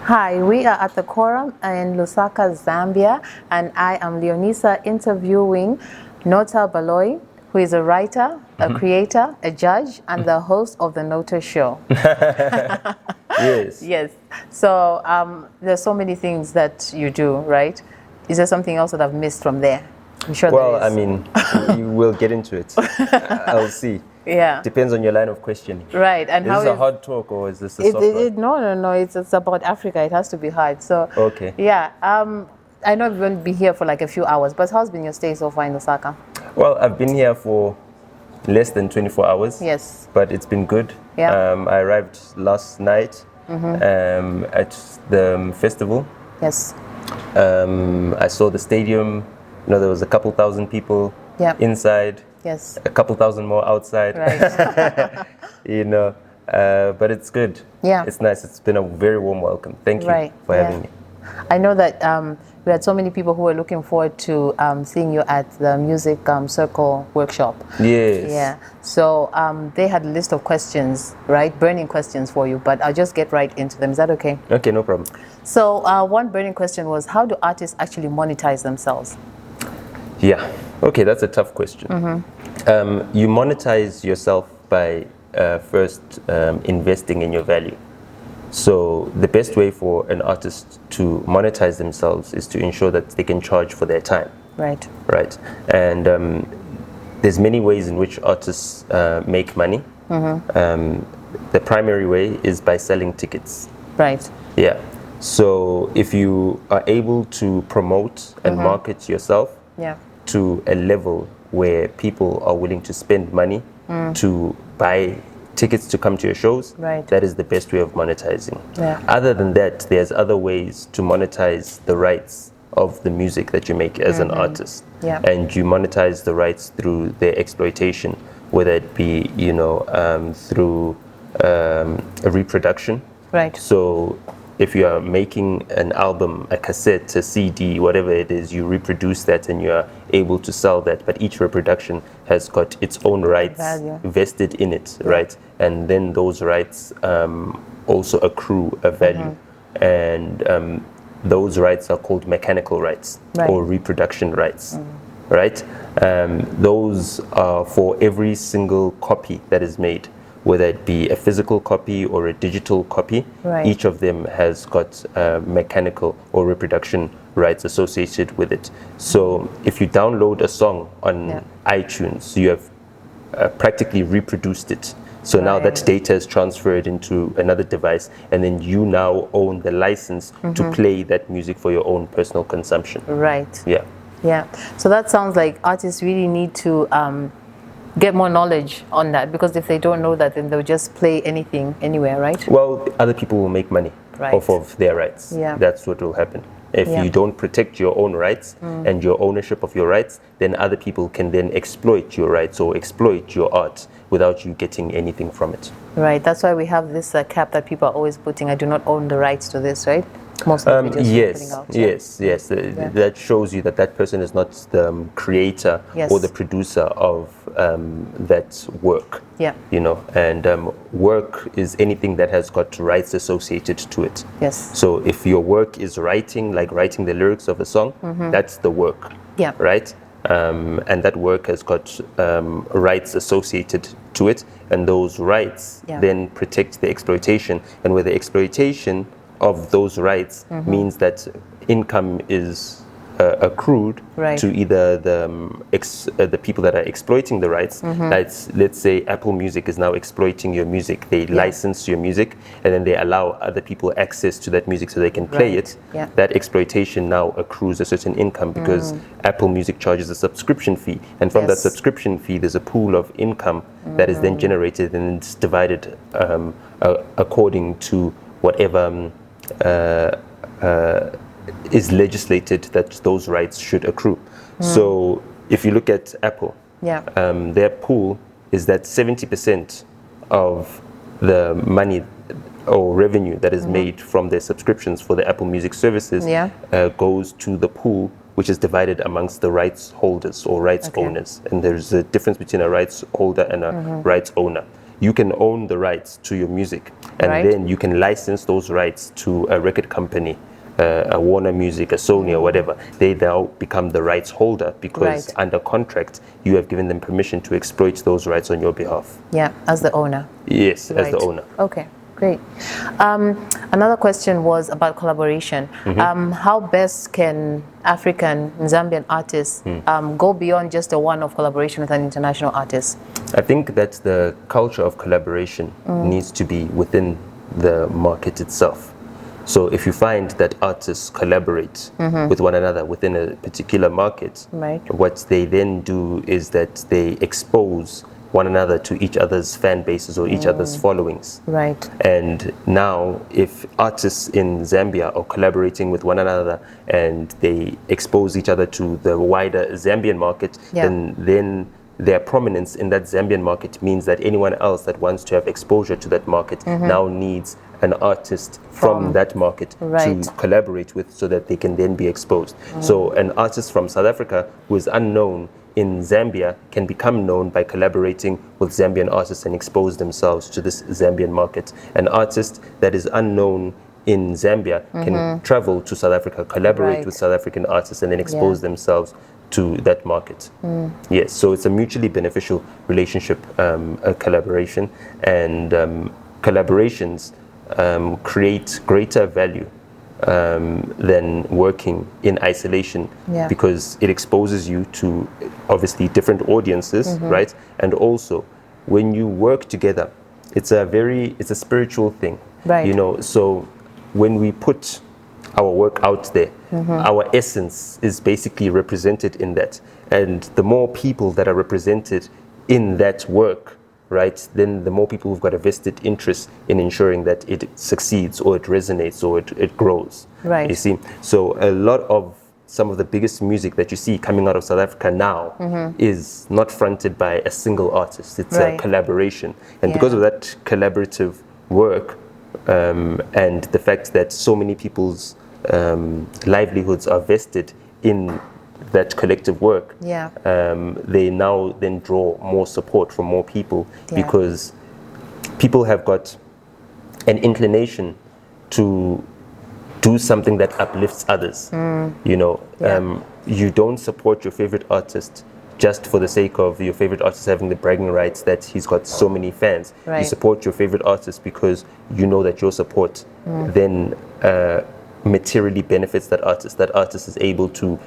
Hi, we are at the Quorum in Lusaka, Zambia, and I am Leonisa interviewing Nota, who is a writer, a creator, a judge, and the host of the Nota show. Yes. Yes. So there's so many things that you do, right? Is there something else that I've missed from there? I'm sure Well, there is. I mean, you will get into it. I'll see. Yeah. Depends on your line of questioning. Right. And Is how this a is hard talk or is this a soft one? no. It's about Africa. It has to be hard. So Okay. yeah. I know we won't be here for like a few hours, but how's been your stay so far in Lusaka? Well, I've been here for less than 24 hours. Yes. But it's been good. Yeah. I arrived last night at the festival. Yes. I saw the stadium. There was a couple thousand people inside. Yes. A couple thousand more outside. Right. But it's good. Yeah. It's nice. It's been a very warm welcome. Thank you for having me. I know that we had so many people who were looking forward to seeing you at the music circle workshop. Yes. Yeah. So they had a list of questions, right? Burning questions for you, but I'll just get right into them. Is that okay? Okay, no problem. So one burning question was, how do artists actually monetize themselves? Yeah. Okay, that's a tough question. You monetize yourself by first investing in your value. So the best way for an artist to monetize themselves is to ensure that they can charge for their time. Right. Right. And there's many ways in which artists make money. The primary way is by selling tickets. Right. Yeah. So if you are able to promote and market yourself to a level where people are willing to spend money to buy tickets to come to your shows, that is the best way of monetizing. Other than that, there's other ways to monetize the rights of the music that you make as an artist. And you monetize the rights through their exploitation, whether it be through a reproduction. Right. So if you are making an album, a cassette, a CD, whatever it is, you reproduce that and you are able to sell that. But each reproduction has got its own rights vested in it, right? And then those rights also accrue a value. And those rights are called mechanical rights or reproduction rights, right? Those are for every single copy that is made, whether it be a physical copy or a digital copy. Each of them has got mechanical or reproduction rights associated with it. So if you download a song on iTunes, you have practically reproduced it. So now that data is transferred into another device, and then you now own the license to play that music for your own personal consumption. Right. Yeah. Yeah. So that sounds like artists really need to get more knowledge on that, because if they don't know that, then they'll just play anything anywhere, right? Well, other people will make money off of their rights. That's what will happen. If you don't protect your own rights and your ownership of your rights, then other people can then exploit your rights or exploit your art without you getting anything from it. Right. That's why we have this cap that people are always putting, I do not own the rights to this, right? Most of the videos you're putting out. Yes. That shows you that that person is not the creator or the producer of that work. And work is anything that has got rights associated to it. So if your work is writing, like writing the lyrics of a song, that's the work. Right? And that work has got rights associated to it, and those rights then protect the exploitation. And where the exploitation of those rights means that income is accrued to either the people that are exploiting the rights. Let's say Apple Music is now exploiting your music. They license your music, and then they allow other people access to that music so they can play it. That exploitation now accrues a certain income because Apple Music charges a subscription fee, and from that subscription fee there's a pool of income that is then generated, and it's divided according to whatever is legislated that those rights should accrue. So if you look at Apple, their pool is that 70% of the money or revenue that is made from their subscriptions for the Apple Music services goes to the pool, which is divided amongst the rights holders or rights owners. And there's a difference between a rights holder and a rights owner. You can own the rights to your music, and then you can license those rights to a record company, a Warner Music, a Sony, or whatever. They now become the rights holder because under contract you have given them permission to exploit those rights on your behalf. Yeah, as the owner. Yes, as the owner. Okay, great. Another question was about collaboration. How best can African Zambian artists go beyond just a one-off collaboration with an international artist? I think that the culture of collaboration needs to be within the market itself. So if you find that artists collaborate with one another within a particular market, what they then do is that they expose one another to each other's fan bases or each other's followings. Right. And now if artists in Zambia are collaborating with one another and they expose each other to the wider Zambian market, then their prominence in that Zambian market means that anyone else that wants to have exposure to that market now needs an artist from that market to collaborate with so that they can then be exposed. So an artist from South Africa who is unknown in Zambia can become known by collaborating with Zambian artists and expose themselves to this Zambian market. An artist that is unknown in Zambia can travel to South Africa, collaborate with South African artists and then expose themselves to that market. Yes, so it's a mutually beneficial relationship, a collaboration, and collaborations create greater value than working in isolation because it exposes you to obviously different audiences, right? And also when you work together, it's a spiritual thing, right? You know, so when we put our work out there, our essence is basically represented in that, and the more people that are represented in that work, right, then the more people who've got a vested interest in ensuring that it succeeds or it resonates or it grows. Right. You see, so a lot of some of the biggest music that you see coming out of South Africa now is not fronted by a single artist. It's a collaboration. And because of that collaborative work and the fact that so many people's livelihoods are vested in that collective work, they now then draw more support from more people because people have got an inclination to do something that uplifts others. You know, you don't support your favorite artist just for the sake of your favorite artist having the bragging rights that he's got so many fans. You support your favorite artist because you know that your support then materially benefits that artist. That artist is able to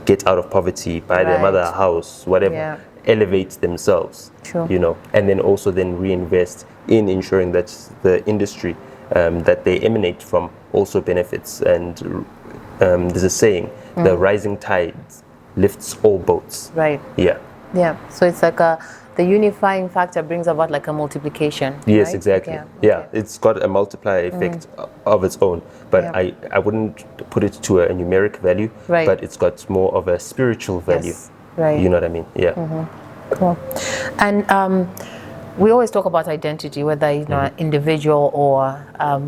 get out of poverty, buy their mother a house, whatever, elevate themselves, you know, and then also then reinvest in ensuring that the industry that they emanate from also benefits. And there's a saying, the rising tides lifts all boats. Right. Yeah. Yeah. So it's like the unifying factor brings about like a multiplication. Yes, right? Exactly. Yeah. It's got a multiplier effect of its own, but I wouldn't put it to a numeric value, but it's got more of a spiritual value. Yes. Right. You know what I mean? Yeah. Cool. And we always talk about identity, whether you know individual or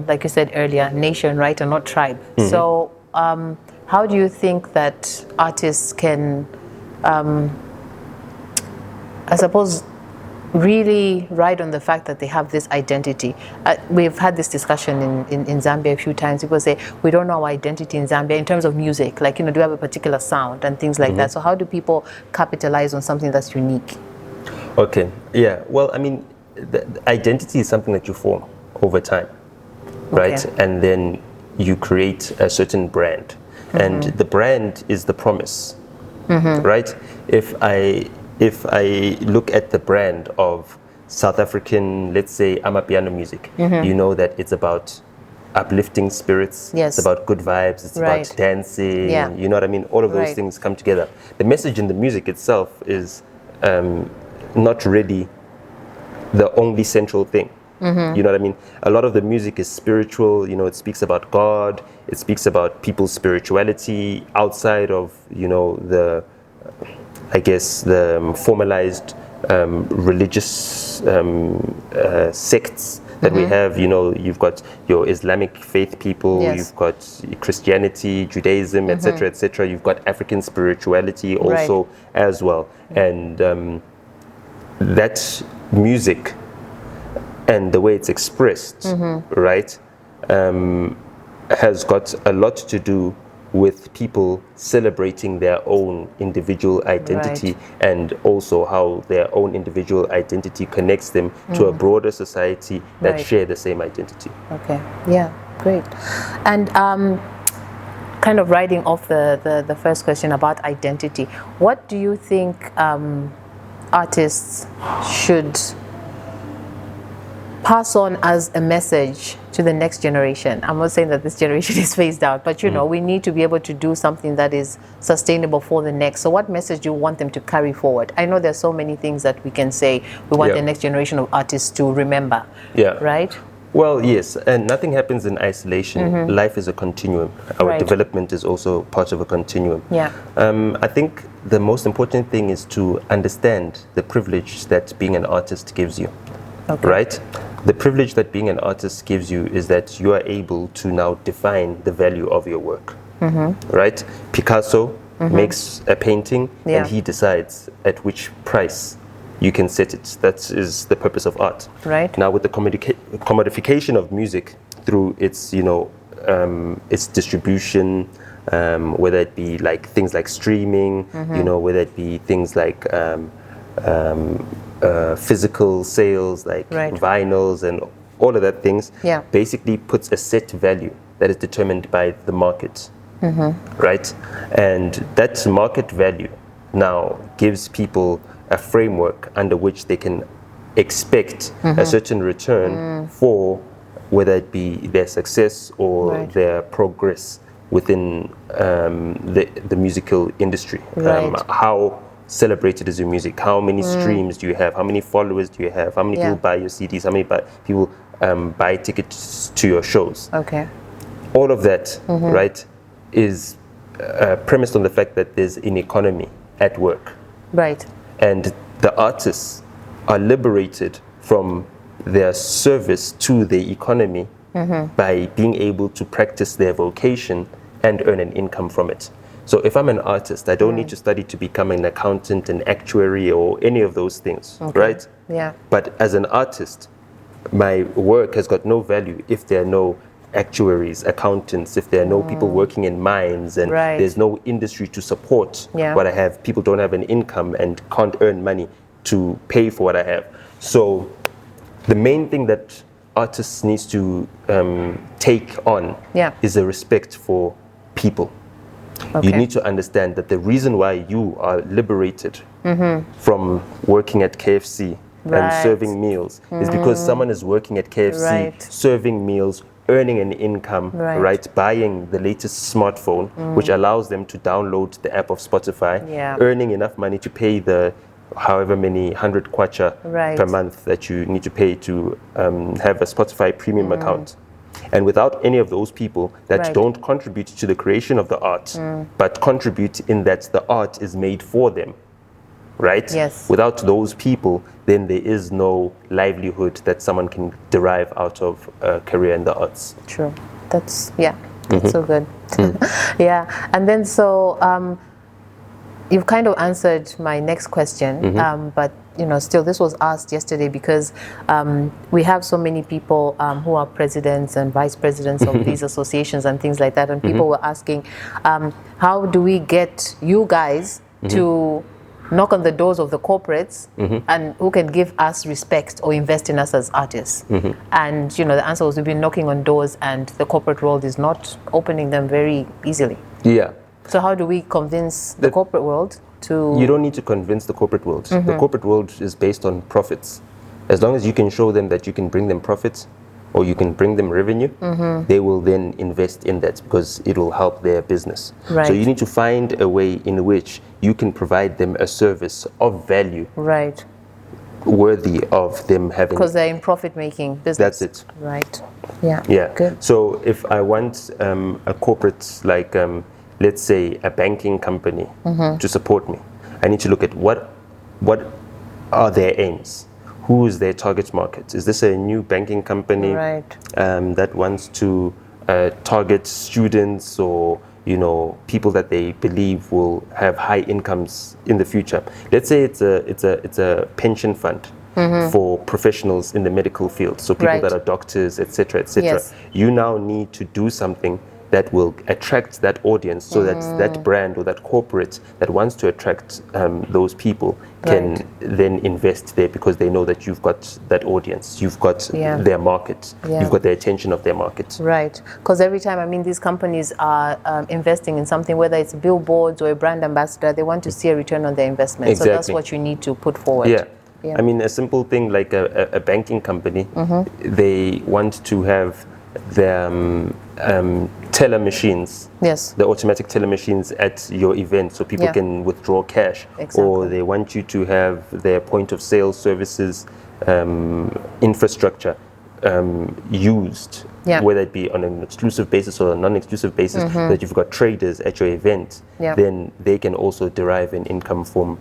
like you said earlier, nation, right, and not tribe. So how do you think that artists can I suppose really ride on the fact that they have this identity? We've had this discussion in Zambia a few times. People say, we don't know our identity in Zambia in terms of music. Like, you know, do we have a particular sound and things like that? So how do people capitalize on something that's unique? Okay, yeah. Well, I mean, the identity is something that you form over time, right? And then you create a certain brand. And the brand is the promise, right? If I look at the brand of South African, let's say, Amapiano music, you know that it's about uplifting spirits, it's about good vibes, it's about dancing, you know what I mean? All of those things come together. The message in the music itself is not really the only central thing. You know what I mean? A lot of the music is spiritual, you know, it speaks about God, it speaks about people's spirituality outside of, you know, the I guess the formalized religious sects that we have. You know, you've got your Islamic faith people, you've got Christianity, Judaism, etc., etc. You've got African spirituality also as well, and that music and the way it's expressed, right, has got a lot to do with people celebrating their own individual identity, and also how their own individual identity connects them to a broader society that share the same identity. Okay, yeah, great. And kind of riding off the first question about identity, what do you think artists should pass on as a message to the next generation? I'm not saying that this generation is phased out, but you know, we need to be able to do something that is sustainable for the next. So what message do you want them to carry forward? I know there's so many things that we can say we want the next generation of artists to remember. Right? Well, yes, and nothing happens in isolation. Life is a continuum. Our development is also part of a continuum. I think the most important thing is to understand the privilege that being an artist gives you. Right? The privilege that being an artist gives you is that you are able to now define the value of your work. Right? Picasso makes a painting and he decides at which price you can set it. That is the purpose of art. Right. Now with the commodification of music through its, its distribution, whether it be like things like streaming, whether it be things like physical sales like vinyls and all of that things, basically puts a set value that is determined by the market, right? And that market value now gives people a framework under which they can expect a certain return for whether it be their success or their progress within the musical industry. How celebrated is your music? How many streams do you have? How many followers do you have? How many people buy your CDs? How many people buy tickets to your shows? All of that, right, is premised on the fact that there's an economy at work. And the artists are liberated from their service to the economy by being able to practice their vocation and earn an income from it. So if I'm an artist, I don't need to study to become an accountant, an actuary, or any of those things, right? But as an artist, my work has got no value if there are no actuaries, accountants, if there are no people working in mines, and there's no industry to support what I have. People don't have an income and can't earn money to pay for what I have. So the main thing that artists needs to take on is a respect for people. You need to understand that the reason why you are liberated from working at KFC and serving meals is because someone is working at KFC, serving meals, earning an income, buying the latest smartphone, which allows them to download the app of Spotify, earning enough money to pay the however many 100 kwacha per month that you need to pay to have a Spotify premium account. And without any of those people that don't contribute to the creation of the art, but contribute in that the art is made for them, right? Without those people, then there is no livelihood that someone can derive out of a career in the arts. True. That's, that's so good. And then so you've kind of answered my next question, but still this was asked yesterday because we have so many people who are presidents and vice presidents of these associations and things like that, and people were asking, how do we get you guys to knock on the doors of the corporates and who can give us respect or invest in us as artists? And the answer was, we've been knocking on doors and the corporate world is not opening them very easily. So how do we convince the corporate world to... You don't need to convince the corporate world. The corporate world is based on profits. As long as you can show them that you can bring them profits or you can bring them revenue, they will then invest in that because it will help their business. So you need to find a way in which you can provide them a service of value worthy of them having... Because they're in profit-making business. That's it. Good. So if I want a corporate like... let's say a banking company to support me, I need to look at what are their aims, who is their target market. Is this a new banking company that wants to target students or people that they believe will have high incomes in the future? Let's say it's a pension fund. for professionals in the medical field, so people that are doctors, etc., etc. Yes. You now need to do something that will attract that audience, so that that brand or that corporate that wants to attract those people can then invest there, because they know that you've got that audience, you've got their market, you've got the attention of their market. Right, because every time, I mean, these companies are investing in something, whether it's billboards or a brand ambassador, they want to see a return on their investment. Exactly. So that's what you need to put forward. Yeah. I mean, a simple thing like a banking company, they want to have the teller machines, the automatic teller machines at your event, so people can withdraw cash. Exactly. Or they want you to have their point of sale services infrastructure used, whether it be on an exclusive basis or a non-exclusive basis, that you've got traders at your event, then they can also derive an income from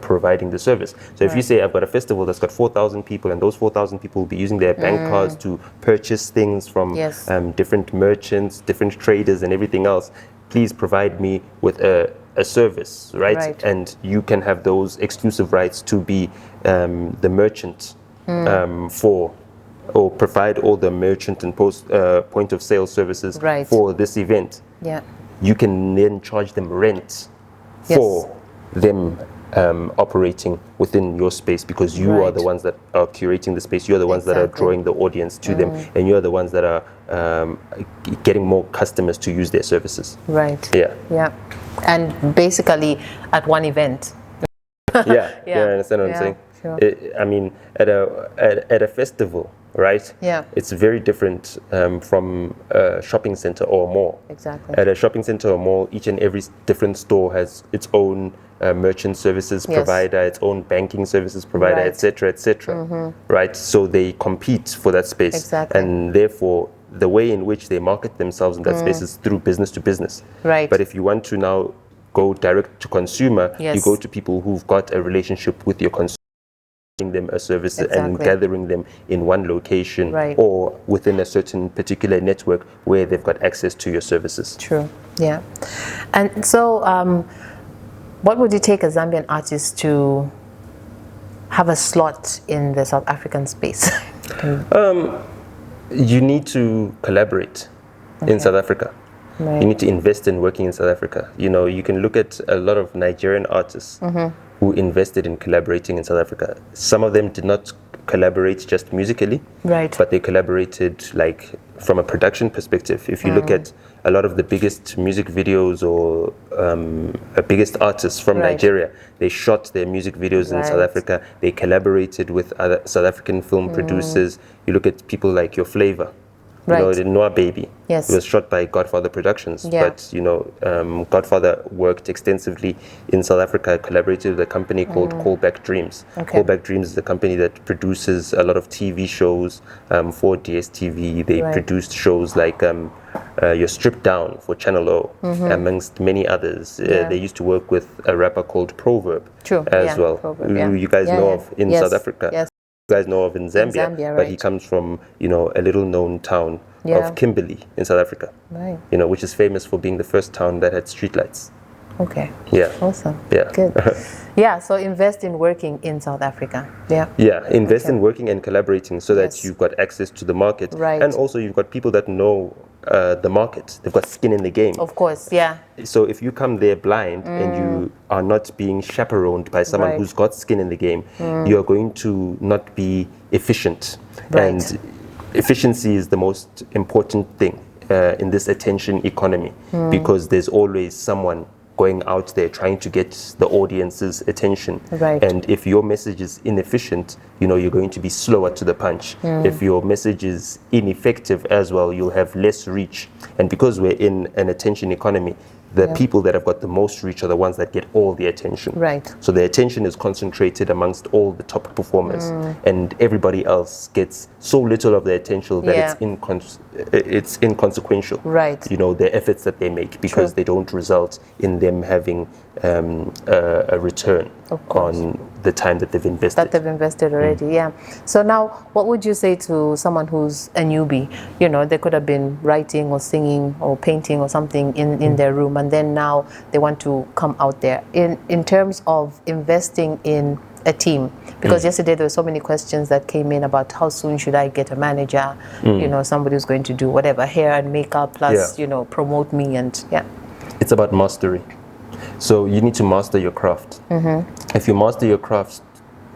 providing the service. So if you say, I've got a festival that's got 4,000 people, and those 4,000 people will be using their bank cards to purchase things from different merchants, different traders and everything else, please provide me with a service, right? And you can have those exclusive rights to be the merchant for, or provide all the merchant and point of sale services for this event. You can then charge them rent for them operating within your space, because you are the ones that are curating the space, you're the ones that are drawing the audience to them, and you're the ones that are getting more customers to use their services. And basically at one event. You understand what I'm saying? Sure. I mean, at a festival, right? It's very different from a shopping center or a mall. Exactly. At a shopping center or mall, each and every different store has its own merchant services provider, its own banking services provider, etc., etc. Right? So they compete for that space, and therefore the way in which they market themselves in that space is through business to business. But if you want to now go direct to consumer, you go to people who've got a relationship with your consumer, them a service and gathering them in one location or within a certain particular network where they've got access to your services. True. Yeah. And so what would it take a Zambian artist to have a slot in the South African space? You need to collaborate in South Africa. You need to invest in working in South Africa. You know, you can look at a lot of Nigerian artists who invested in collaborating in South Africa. Some of them did not collaborate just musically, but they collaborated like from a production perspective. If you look at a lot of the biggest music videos or biggest artists from Nigeria, they shot their music videos in South Africa. They collaborated with other South African film producers. You look at people like Your Flavor. You know, the Noah Baby. It was shot by Godfather Productions, but you know, Godfather worked extensively in South Africa, collaborated with a company called Callback Dreams. Callback Dreams is a company that produces a lot of TV shows for DSTV. They produced shows like You're Stripped Down for Channel O, amongst many others. They used to work with a rapper called Proverb as well, who you guys know of in South Africa. You guys know of in Zambia, but he comes from, you know, a little known town of Kimberley in South Africa, you know, which is famous for being the first town that had streetlights. Awesome. Good. So invest in working in South Africa. Invest in working and collaborating so that you've got access to the market, and also you've got people that know the market. They've got skin in the game. Of course, So if you come there blind and you are not being chaperoned by someone who's got skin in the game, you're going to not be efficient. And efficiency is the most important thing in this attention economy, because there's always someone going out there trying to get the audience's attention. And if your message is inefficient, you know, you're going to be slower to the punch. If your message is ineffective as well, you'll have less reach. And because we're in an attention economy, the people that have got the most reach are the ones that get all the attention. So the attention is concentrated amongst all the top performers, and everybody else gets so little of the attention that it's inconsequential. You know, the efforts that they make, because they don't result in them having a return on the time that they've invested. Already. So now, what would you say to someone who's a newbie? You know, they could have been writing or singing or painting or something in their room, and then now they want to come out there. In terms of investing in a team? Because yesterday there were so many questions that came in about how soon should I get a manager, somebody who's going to do whatever, hair and makeup plus, promote me and It's about mastery. So you need to master your craft. If you master your craft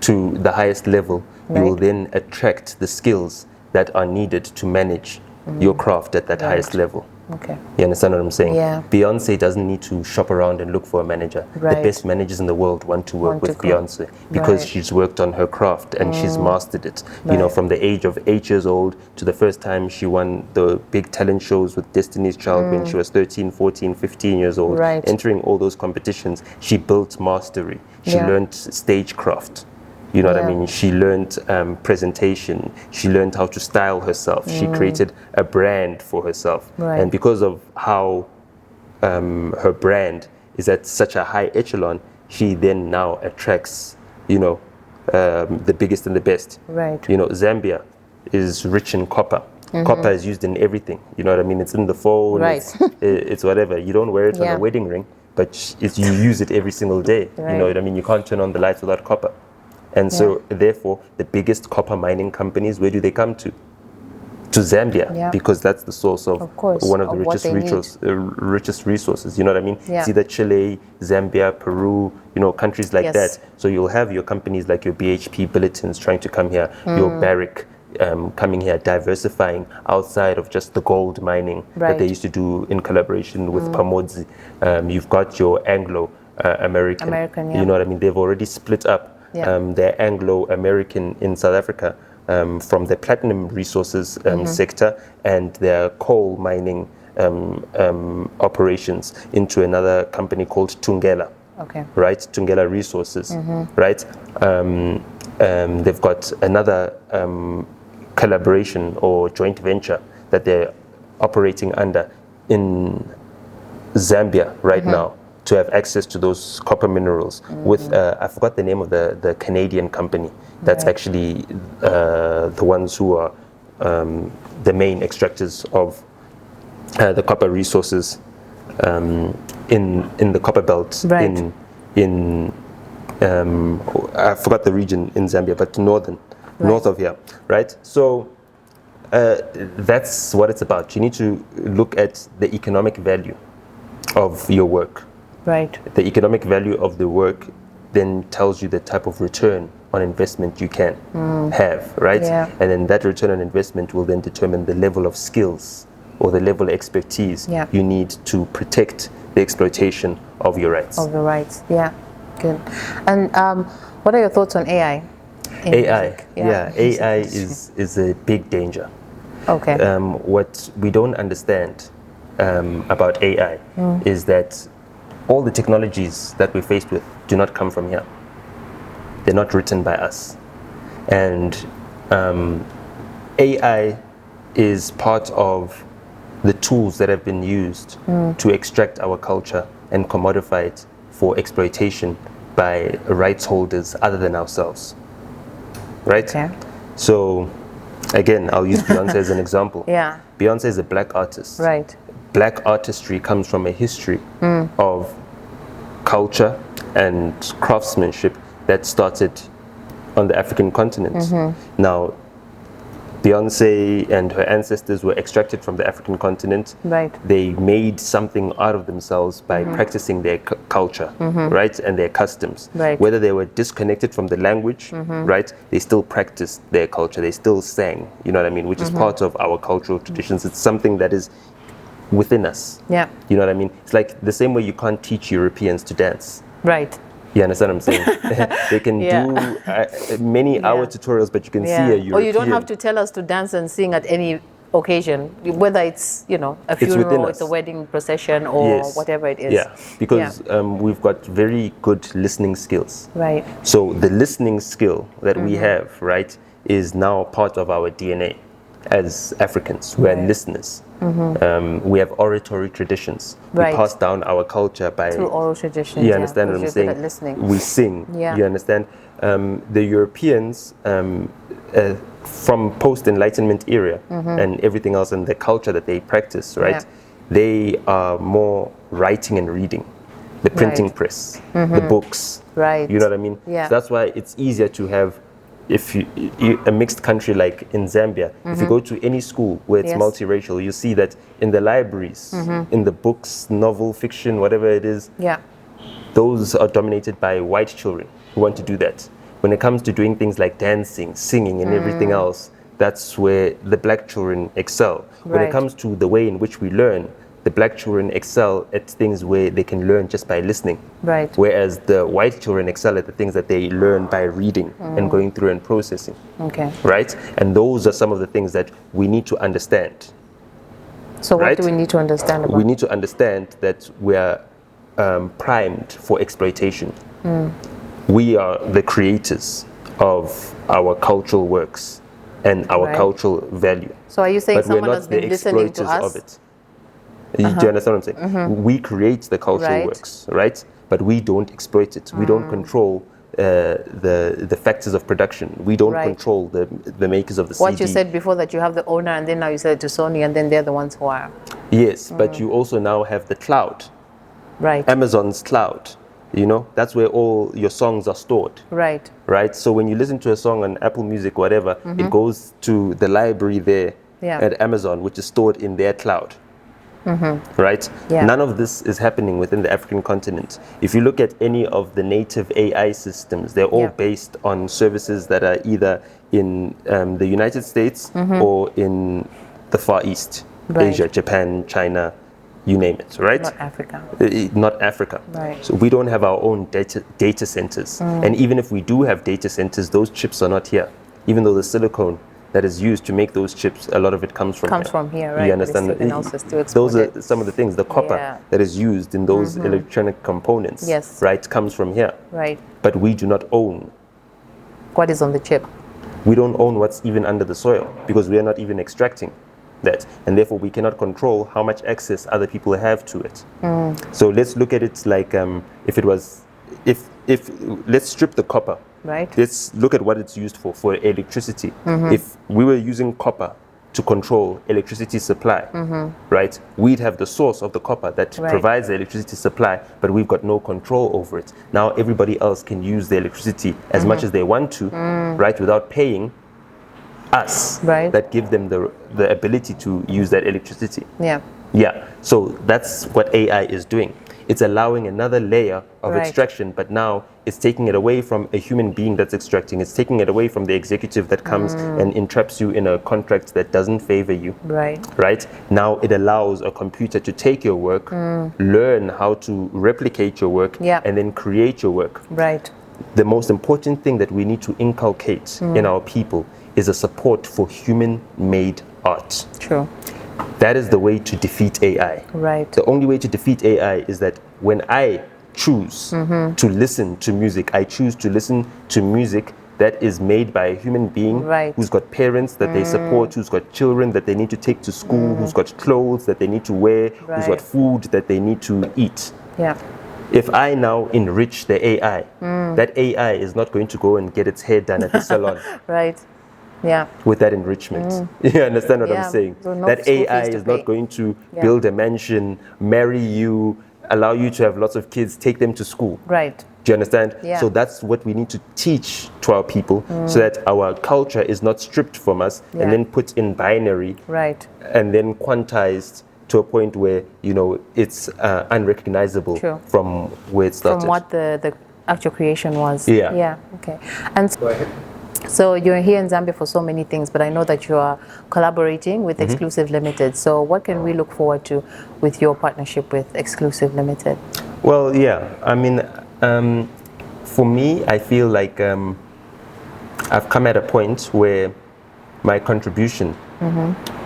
to the highest level, you will then attract the skills that are needed to manage your craft at that highest level. Okay. You understand what I'm saying? Yeah. Beyonce doesn't need to shop around and look for a manager. Right. The best managers in the world want to work with Beyonce because she's worked on her craft and she's mastered it. You know, from the age of 8 years old to the first time she won the big talent shows with Destiny's Child when she was 13, 14, 15 years old. Right. Entering all those competitions, she built mastery. She learned stagecraft. You know what I mean? She learned presentation. She learned how to style herself. She created a brand for herself. Right. And because of how her brand is at such a high echelon, she then now attracts, the biggest and the best. Right. You know, Zambia is rich in copper. Copper is used in everything. You know what I mean? It's in the phone. Right. It's whatever. You don't wear it on a wedding ring, but you use it every single day. Right. You know what I mean? You can't turn on the lights without copper. And so, therefore, the biggest copper mining companies, where do they come to? To Zambia, because that's the source of one of the richest resources. You know what I mean? Yeah. See that Chile, Zambia, Peru, countries like that. So you'll have your companies like your BHP Billitons trying to come here, your Barrick coming here, diversifying outside of just the gold mining that they used to do in collaboration with Pamodzi. You've got your Anglo-American. You know what I mean? They've already split up. They're Anglo-American in South Africa from the platinum resources sector and their coal mining operations into another company called Tungela. Okay. Right? Tungela Resources. Right? They've got another collaboration or joint venture that they're operating under in Zambia right now, to have access to those copper minerals with, I forgot the name of the Canadian company that's actually the ones who are the main extractors of the copper resources in the copper belt in I forgot the region in Zambia, but north of here, right? So that's what it's about. You need to look at the economic value of your work. Right. The economic value of the work then tells you the type of return on investment you can have, right? Yeah. And then that return on investment will then determine the level of skills or the level of expertise you need to protect the exploitation of your rights. Of the rights, yeah. Good. And what are your thoughts on AI? AI, AI is a big danger. Okay. What we don't understand about AI is that all the technologies that we're faced with do not come from here. They're not written by us. And AI is part of the tools that have been used to extract our culture and commodify it for exploitation by rights holders other than ourselves. Right? Okay. So, again, I'll use Beyonce as an example. Yeah. Beyonce is a black artist. Right. Black artistry comes from a history of culture and craftsmanship that started on the African continent. Now, Beyonce and her ancestors were extracted from the African continent. Right. They made something out of themselves by practicing their culture, right, and their customs. Right. Whether they were disconnected from the language, right, they still practiced their culture. They still sang, you know what I mean, which is part of our cultural traditions. It's something that is within us. Yeah. You know what I mean? It's like the same way you can't teach Europeans to dance. Right. You understand what I'm saying? They can do many hour tutorials, but you can see a European. Or you don't have to tell us to dance and sing at any occasion, whether it's, a funeral, it's a wedding procession, or whatever it is. Yeah, because we've got very good listening skills. Right. So the listening skill that we have, right, is now part of our DNA as Africans. We are listeners. We have oratory traditions. We pass down our culture through oral traditions. You understand what I'm saying? We sing. Yeah. You understand? The Europeans, from post-Enlightenment era and everything else, and the culture that they practice, right? They are more writing and reading. the printing press, the books. Right. You know what I mean? Yeah. So that's why it's easier to have, if you a mixed country like in Zambia, if you go to any school where it's multiracial, you see that in the libraries, in the books, novel, fiction, whatever it is, those are dominated by white children who want to do that. When it comes to doing things like dancing, singing, and everything else, that's where the black children excel. When it comes to the way in which we learn, the black children excel at things where they can learn just by listening. Right. Whereas the white children excel at the things that they learn by reading and going through and processing. Okay. Right? And those are some of the things that we need to understand. So what do we need to understand about? We need to understand that we are primed for exploitation. We are the creators of our cultural works and our cultural value. So are you saying but someone we're has not been the listening to exploiters us? of it. Do you understand what I'm saying? We create the cultural works, right? But we don't exploit it. We don't control the factors of production. We don't control the makers of the CD. What you said before, that you have the owner, and then now you said it to Sony, and then they're the ones who are. Yes, but you also now have the cloud. Right. Amazon's cloud. You know, that's where all your songs are stored. Right. Right. So when you listen to a song on Apple Music, whatever, it goes to the library there at Amazon, which is stored in their cloud. Right? Yeah. None of this is happening within the African continent. If you look at any of the native AI systems, they're all based on services that are either in the United States or in the Far East, Asia, Japan, China, you name it, right? Not Africa. Not Africa. Right. So we don't have our own data centers. And even if we do have data centers, those chips are not here. Even though the silicone that is used to make those chips, a lot of it comes from here. Right? You understand? Those are some of the things. The copper that is used in those electronic components, right, comes from here. Right. But we do not own what is on the chip. We don't own what's even under the soil because we are not even extracting that, and therefore we cannot control how much access other people have to it. So let's look at it like if let's strip the copper. Right. Let's look at what it's used for electricity. If we were using copper to control electricity supply, right, we'd have the source of the copper that provides the electricity supply, but we've got no control over it. Now everybody else can use the electricity as much as they want to, right, without paying us, that give them the ability to use that electricity. Yeah. So that's what AI is doing. It's allowing another layer of extraction, but now it's taking it away from a human being that's extracting. It's taking it away from the executive that comes and entraps you in a contract that doesn't favor you. Right? Now it allows a computer to take your work, learn how to replicate your work, and then create your work. The most important thing that we need to inculcate in our people is a support for human-made art. True. That is the way to defeat AI. The only way to defeat AI is that when I choose to listen to music, I choose to listen to music that is made by a human being who's got parents that they support, who's got children that they need to take to school, who's got clothes that they need to wear, who's got food that they need to eat. If I now enrich the AI, that AI is not going to go and get its hair done at the salon. With that enrichment. You understand what I'm saying? So that AI is not going to build a mansion, marry you, allow you to have lots of kids, take them to school. Do you understand? So that's what we need to teach to our people so that our culture is not stripped from us and then put in binary and then quantized to a point where, you know, it's unrecognizable from where it started. From what the actual creation was. Okay. And go ahead. So you're here in Zambia for so many things, but I know that you are collaborating with Exclusive Limited. So what can we look forward to with your partnership with Exclusive Limited? Well, I mean, for me, I feel like I've come at a point where my contribution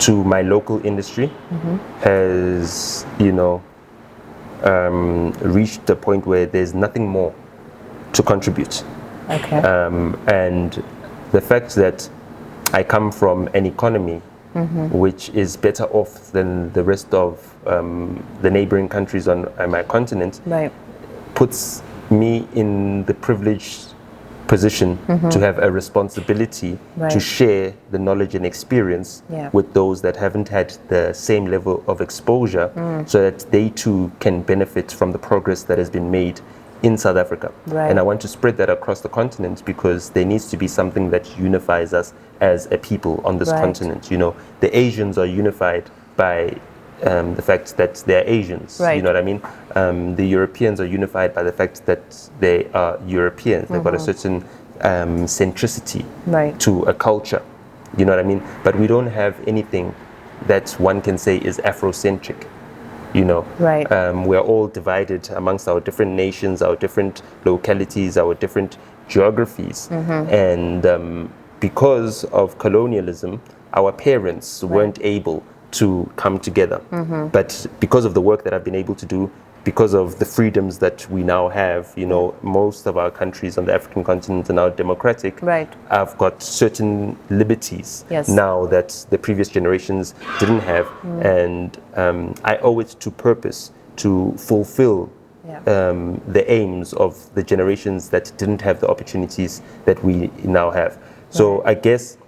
to my local industry has, you know, reached a point where there's nothing more to contribute. And the fact that I come from an economy which is better off than the rest of the neighboring countries on my continent puts me in the privileged position to have a responsibility to share the knowledge and experience with those that haven't had the same level of exposure, so that they too can benefit from the progress that has been made in South Africa. And I want to spread that across the continent, because there needs to be something that unifies us as a people on this continent. You know, the Asians are unified by the fact that they're Asians, you know what I mean? The Europeans are unified by the fact that they are Europeans. They've got a certain centricity to a culture, you know what I mean? But we don't have anything that one can say is Afrocentric, you know? We're all divided amongst our different nations, our different localities, our different geographies. And because of colonialism, our parents weren't able to come together. But because of the work that I've been able to do, because of the freedoms that we now have, you know, most of our countries on the African continent are now democratic. I've got certain liberties now that the previous generations didn't have. And I owe it to purpose to fulfill the aims of the generations that didn't have the opportunities that we now have. So I guess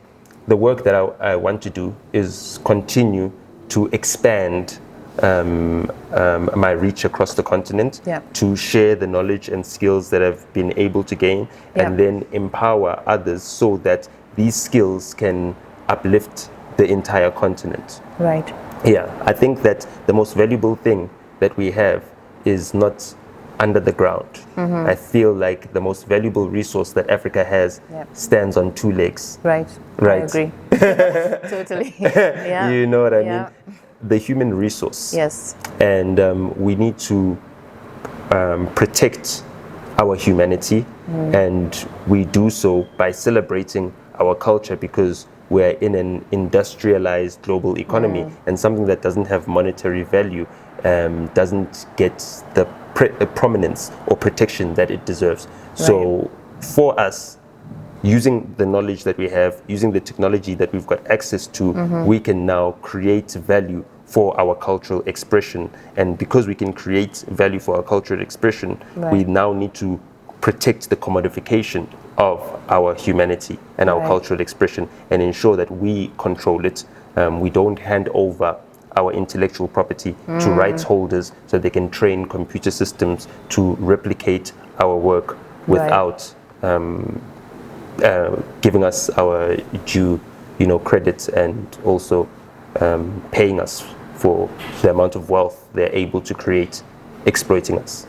the work that I want to do is continue to expand my reach across the continent, to share the knowledge and skills that I've been able to gain, and then empower others so that these skills can uplift the entire continent. I think that the most valuable thing that we have is not under the ground. I feel like the most valuable resource that Africa has stands on two legs. I agree. Totally. You know what I mean? The human resource. And we need to protect our humanity, and we do so by celebrating our culture, because we're in an industrialized global economy, and something that doesn't have monetary value doesn't get the prominence or protection that it deserves. So for us, using the knowledge that we have, using the technology that we've got access to, we can now create value for our cultural expression. And because we can create value for our cultural expression, we now need to protect the commodification of our humanity and our cultural expression, and ensure that we control it. We don't hand over our intellectual property to rights holders so they can train computer systems to replicate our work without giving us our due, you know, credit, and also paying us for the amount of wealth they're able to create exploiting us.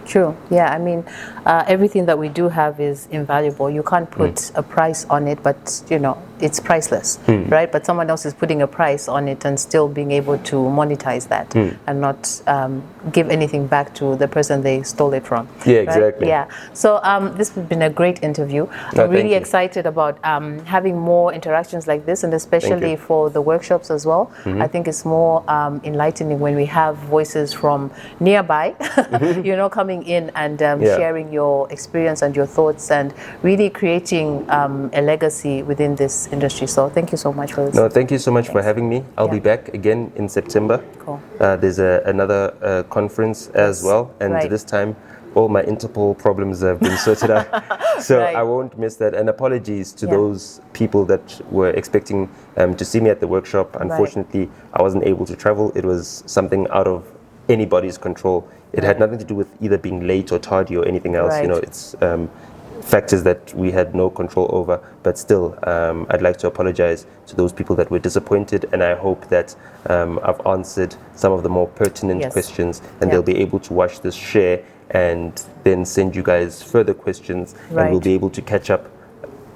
True. I mean, everything that we do have is invaluable. You can't put a price on it, but you know, it's priceless, right? But someone else is putting a price on it and still being able to monetize that and not give anything back to the person they stole it from. Exactly. So this has been a great interview. I'm really excited about having more interactions like this, and especially for the workshops as well. I think it's more enlightening when we have voices from nearby, you know, coming in and sharing your experience and your thoughts, and really creating a legacy within this industry. So thank you so much for this. No, thank you so much for having me. I'll be back again in September. There's another conference as well, and this time all my Interpol problems have been sorted out, so I won't miss that. And apologies to those people that were expecting to see me at the workshop. Unfortunately, I wasn't able to travel. It was something out of anybody's control. It had nothing to do with either being late or tardy or anything else. You know, it's factors that we had no control over. But still, I'd like to apologize to those people that were disappointed, and I hope that I've answered some of the more pertinent questions, and they'll be able to watch this, share, and then send you guys further questions, and we'll be able to catch up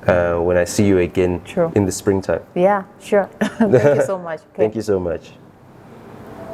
when I see you again in the springtime. Thank you so much. Thank you so much.